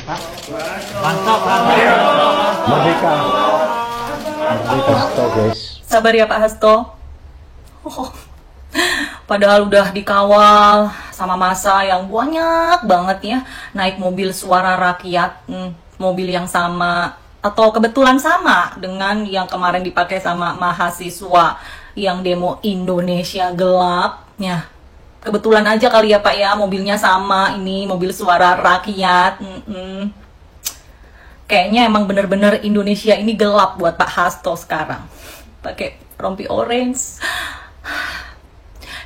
Mantap. Merdeka. Merdeka Hasto, guys. Sabar ya Pak Hasto. Oh, padahal udah dikawal sama masa yang banyak banget ya, naik mobil suara rakyat, mobil yang sama atau kebetulan sama dengan yang kemarin dipakai sama mahasiswa yang demo Indonesia gelap ya. Kebetulan aja kali ya Pak ya, mobilnya sama, ini mobil suara rakyat. Kayaknya emang bener-bener Indonesia ini gelap buat Pak Hasto sekarang. Pakai rompi orange,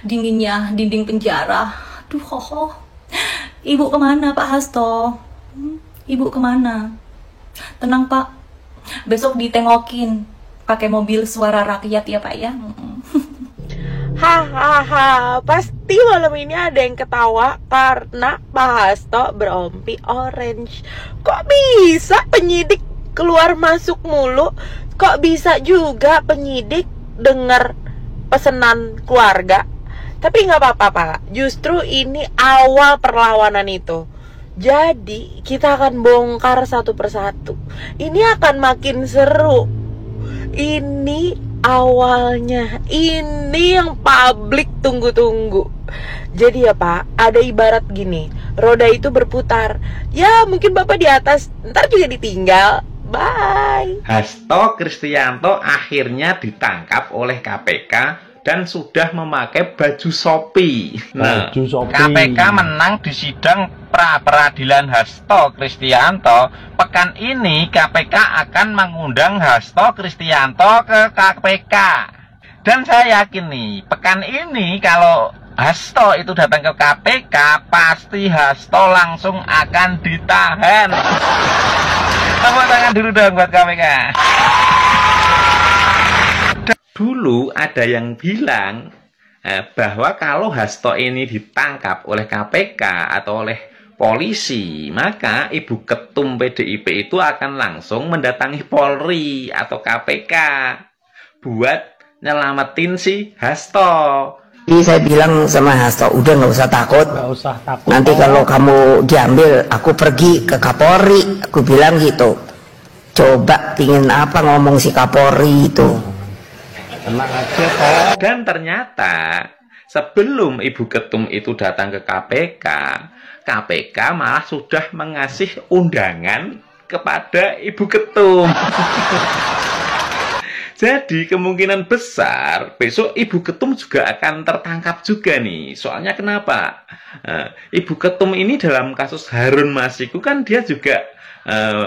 dinginnya dinding penjara. Duh, Ibu kemana Pak Hasto? Ibu kemana? Tenang Pak, besok ditengokin pakai mobil suara rakyat ya Pak ya. Hahaha, pasti malam ini ada yang ketawa karena Pak Hasto berompi orange. Kok bisa penyidik keluar masuk mulu? Kok bisa juga penyidik dengar pesanan keluarga? Tapi nggak apa-apa Pak, justru ini awal perlawanan itu. Jadi kita akan bongkar satu persatu. Ini akan makin seru. Ini awalnya, ini yang publik tunggu-tunggu. Jadi ya Pak, ada ibarat gini, roda itu berputar. Ya mungkin Bapak di atas, ntar juga ditinggal. Bye. Hasto Kristianto akhirnya ditangkap oleh KPK dan sudah memakai baju Shopee. Nah, KPK menang di sidang pra-peradilan Hasto Kristianto. Pekan ini KPK akan mengundang Hasto Kristianto ke KPK. Dan saya yakin nih, pekan ini kalau Hasto itu datang ke KPK, pasti Hasto langsung akan ditahan. Tepuk tangan dulu dong buat KPK. Dulu ada yang bilang bahwa kalau Hasto ini ditangkap oleh KPK atau oleh polisi, maka Ibu Ketum PDIP itu akan langsung mendatangi Polri atau KPK buat nyelamatin si Hasto. Jadi saya bilang sama Hasto, udah nggak usah takut. Nggak usah takut. Nanti kalau kamu diambil, aku pergi ke Kapolri. Aku bilang gitu. Coba pingin apa ngomong si Kapolri itu. Tenang aja Pak. Dan ternyata sebelum Ibu Ketum itu datang ke KPK, KPK malah sudah mengasih undangan kepada Ibu Ketum. Jadi kemungkinan besar besok Ibu Ketum juga akan tertangkap juga nih. Soalnya kenapa? Ibu Ketum ini dalam kasus Harun Masiku kan dia juga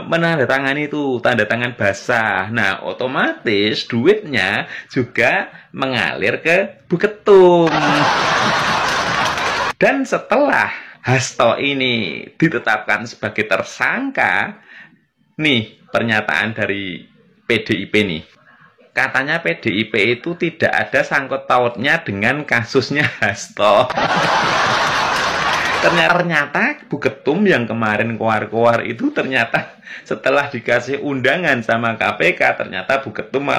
menandatangani itu tanda tangan basah. Nah, otomatis duitnya juga mengalir ke Bu Ketum. Dan setelah Hasto ini ditetapkan sebagai tersangka, nih pernyataan dari PDIP nih. Katanya PDIP itu tidak ada sangkut pautnya dengan kasusnya Hasto. Ternyata Bu Ketum yang kemarin koar-koar itu ternyata setelah dikasih undangan sama KPK, ternyata Bu Ketum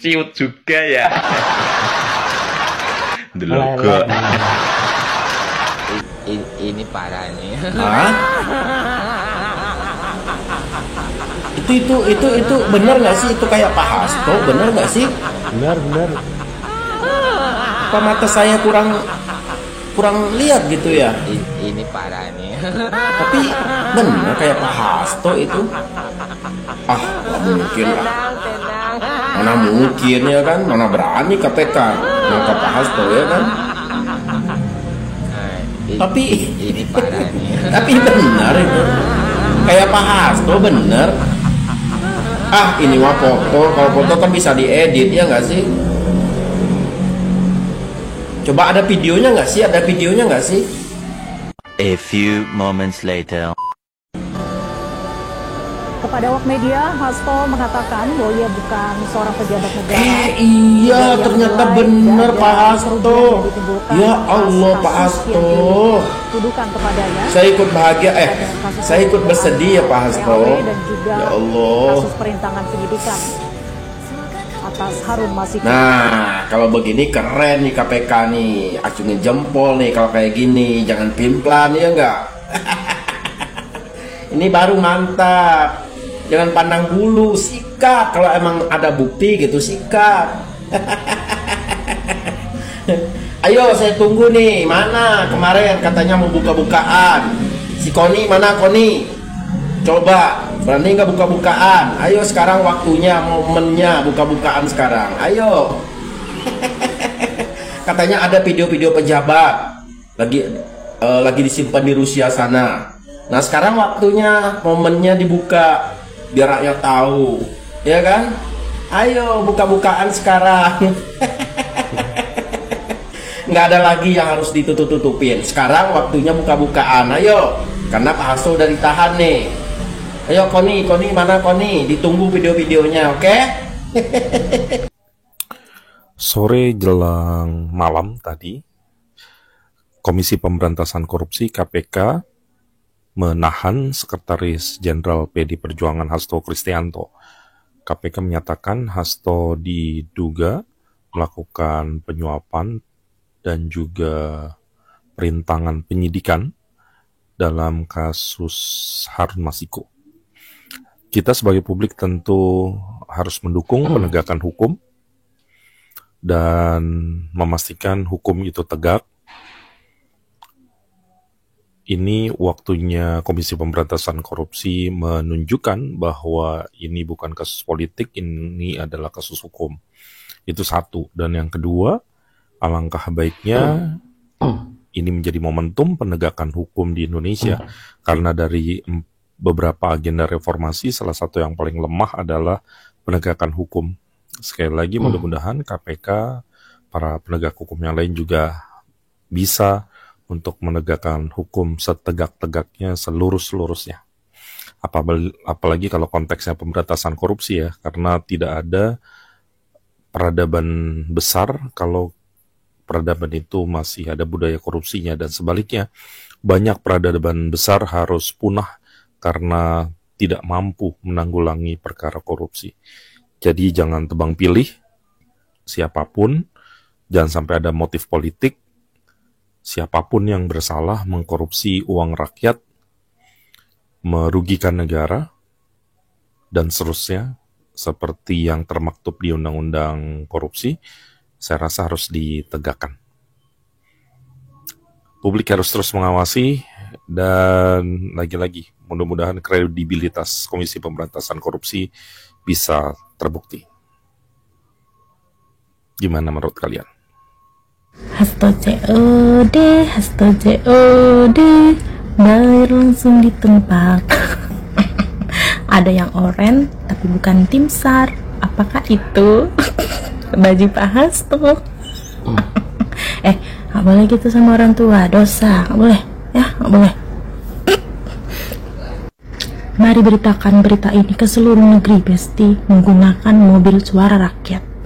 ciut juga ya. Delogo. Ini parah nih. Hah? Itu bener nggak sih? Itu kayak Pak Hasto, bener nggak sih? Benar. Apa mata saya kurang lihat gitu ya? Ini parah nih. Tapi bener kayak Pak Hasto itu. Ah, nggak mungkin lah. Mana mungkin ya kan? Mana berani KPK nangkap Pak Hasto ya kan? Tapi ini parah nih. Tapi benar itu. Kayak Pak Hasto bener. Ah, ini mah foto. Kalau foto kan bisa diedit ya nggak sih? Coba ada videonya nggak sih? Ada videonya nggak sih? A few moments later. Kepada awak media, Hasto mengatakan bahwa ia bukan seorang pejabat negara. Iya, ternyata benar Pak Hasto. Ya Allah, Pak Hasto. Tuduhkan kepadanya. Saya ikut bahagia, saya ikut bersedih ya Pak Hasto. Dan juga ya Allah. Kasus perintangan penyidikan atas Harun Masiku. Nah, kalau begini keren nih KPK nih, acungin jempol nih kalau kayak gini, jangan pimplan ya enggak? Ini baru mantap. Jangan pandang bulu, sikat. Kalau emang ada bukti gitu, sikat. Ayo, saya tunggu nih. Mana kemarin katanya mau buka-bukaan? Si Koni mana, Koni? Coba, berani nggak buka-bukaan? Ayo sekarang waktunya, momennya buka-bukaan sekarang. Ayo. Katanya ada video-video pejabat lagi disimpan di Rusia sana. Nah sekarang waktunya, momennya dibuka biar rakyat tahu, ya kan? Ayo buka-bukaan sekarang. Nggak ada lagi yang harus ditutup-tutupin. Sekarang waktunya buka-bukaan. Ayo, karena Pak Hasto udah ditahan nih. Ayo Koni mana Koni? Ditunggu video-videonya, oke? Sore jelang malam tadi, Komisi Pemberantasan Korupsi KPK menahan Sekretaris Jenderal PD Perjuangan Hasto Kristianto. KPK menyatakan Hasto diduga melakukan penyuapan dan juga perintangan penyidikan dalam kasus Harun Masiku. Kita sebagai publik tentu harus mendukung penegakan hukum dan memastikan hukum itu tegak. Ini waktunya Komisi Pemberantasan Korupsi menunjukkan bahwa ini bukan kasus politik, ini adalah kasus hukum. Itu satu. Dan yang kedua, alangkah baiknya ini menjadi momentum penegakan hukum di Indonesia. Karena dari beberapa agenda reformasi, salah satu yang paling lemah adalah penegakan hukum. Sekali lagi mudah-mudahan KPK, para penegak hukum yang lain juga bisa untuk menegakkan hukum setegak-tegaknya, selurus-lurusnya. Apalagi kalau konteksnya pemberantasan korupsi ya, karena tidak ada peradaban besar kalau peradaban itu masih ada budaya korupsinya, dan sebaliknya banyak peradaban besar harus punah karena tidak mampu menanggulangi perkara korupsi. Jadi jangan tebang pilih siapapun, jangan sampai ada motif politik. Siapapun yang bersalah mengkorupsi uang rakyat, merugikan negara, dan seterusnya, seperti yang termaktub di Undang-Undang Korupsi, saya rasa harus ditegakkan. Publik harus terus mengawasi, dan lagi-lagi, mudah-mudahan kredibilitas Komisi Pemberantasan Korupsi bisa terbukti. Gimana menurut kalian? Hasto COD, bayar langsung di tempat. Ada yang oren tapi bukan tim SAR. Apakah itu baju Pak Hasto? Nggak boleh gitu sama orang tua, dosa. Nggak boleh, ya, nggak boleh. Mari beritakan berita ini ke seluruh negeri, Besti, menggunakan mobil suara rakyat.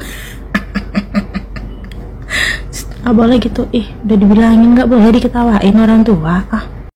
Nggak boleh gitu, udah dibilangin nggak boleh diketawain orang tua.